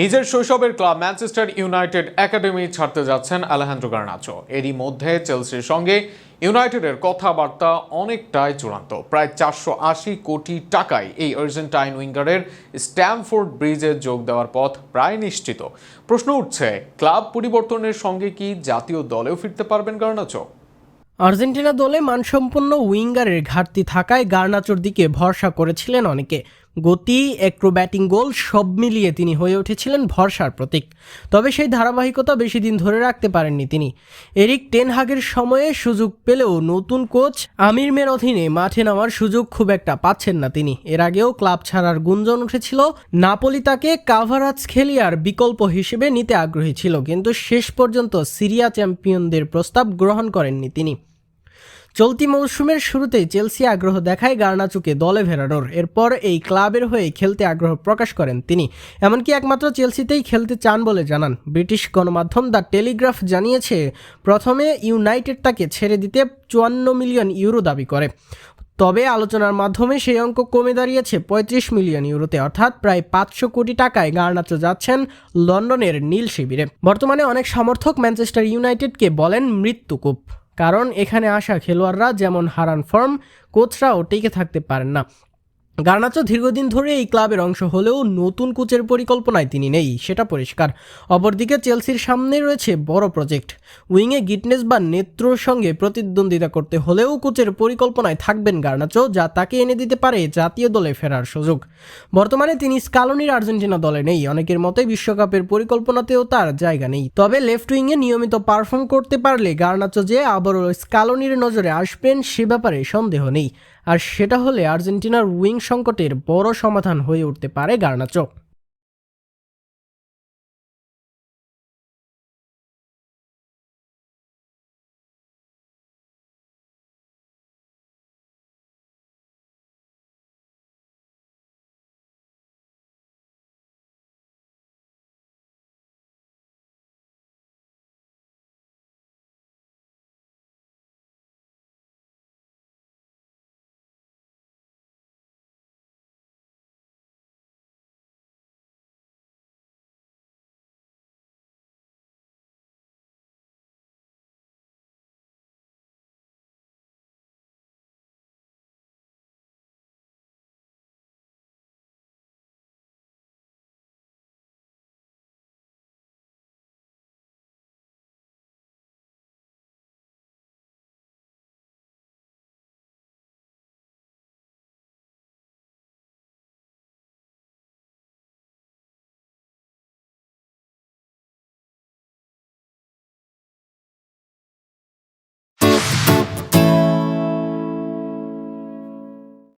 নিজের শৈশবের club Manchester United academy ছাড়তে যাচ্ছেন আলেহান্দ্রো গার্নাচো। এরই মধ্যে চেলসির সঙ্গে ইউনাইটেডের কথাবার্তা অনেকটাই চূড়ান্ত। প্রায় 480 কোটি টাকায় এই আর্জেন্টাইন উইঙ্গারের স্ট্যামফোর্ড ব্রিজে যোগ দেওয়ার পথ প্রায় নিশ্চিত। প্রশ্ন উঠছে, ক্লাব পরিবর্তনের সঙ্গে কি জাতীয় দলেও ফিরতে পারবেন গার্নাচো? আর্জেন্টিনা দলে মানসম্পন্ন উইঙ্গারের ঘাটতি থাকায় গার্নাচোর দিকে ভরসা করেছিলেন অনেকে। গতি, অ্যাক্রোব্যাটিং গোল সব মিলিয়ে তিনি হয়ে উঠেছিলেন ভরসার প্রতীক। তবে সেই ধারাবাহিকতা বেশি দিন ধরে রাখতে পারেননি তিনি। এরিক টেন হাগের সময়ে সুযোগ পেলেও নতুন কোচ আমির মের অধীনে মাঠে নামার সুযোগ খুব একটা পাচ্ছেন না তিনি। এর আগেও ক্লাব ছাড়ার গুঞ্জন উঠেছিল। নাপোলি তাকে কাভারাৎসখেলিয়ার বিকল্প হিসেবে নিতে আগ্রহী ছিল, কিন্তু শেষ পর্যন্ত সিরিয়া চ্যাম্পিয়নদের প্রস্তাব গ্রহণ করেননি তিনি। চলতি মৌসুমের শুরুতেই চেলসি আগ্রহ দেখায় গার্নাচোকে দলে ফেরানোর। এরপর এই ক্লাবের হয়ে খেলতে আগ্রহ প্রকাশ করেন তিনি। এমনকি একমাত্র চেলসিতেই খেলতে চান বলে জানান। ব্রিটিশ গণমাধ্যম দ্য টেলিগ্রাফ জানিয়েছে, প্রথমে ইউনাইটেড তাকে ছেড়ে দিতে 54 মিলিয়ন ইউরো দাবি করে। তবে আলোচনার মাধ্যমে সেই অঙ্ক কমে দাঁড়িয়েছে 35 মিলিয়ন ইউরোতে, অর্থাৎ প্রায় 500 কোটি টাকায় গার্নাচো যাচ্ছেন লন্ডনের নীল শিবিরে। বর্তমানে অনেক সমর্থক ম্যানচেস্টার ইউনাইটেডকে বলেন মৃত্যুকূপ, কারণ এখানে আসা খেলোয়াড়রা যেমন হারান ফর্ম, কোচরাও টিকে থাকতে পারেন না। গার্নাচো দীর্ঘদিন ধরে এই ক্লাবের অংশ হলেও নতুন কোচের পরিকল্পনায় তিনি নেই, সেটা পরিষ্কার। অপরদিকে চেলসির সামনে রয়েছে বড় প্রজেক্ট। উইংয়ে গিটনেস বা নেত্রর সঙ্গে প্রতিদ্বন্দ্বিতা করতে হলেও কোচের পরিকল্পনায় থাকবেন গার্নাচো, যা তাকে এনে দিতে পারে জাতীয় দলে ফেরার সুযোগ। বর্তমানে তিনি স্কালোনির আর্জেন্টিনা দলে নেই, অনেকের মতে বিশ্বকাপের পরিকল্পনাতেও তার জায়গা নেই। তবে লেফট উইংয়ে নিয়মিত পারফর্ম করতে পারলে গার্নাচো যে আবারও স্কালোনির নজরে আসবেন সে ব্যাপারে সন্দেহ নেই। আর সেটা হলে আর্জেন্টিনার উইং সংকটের বড় সমাধান হয়ে উঠতে পারে গার্নাচো।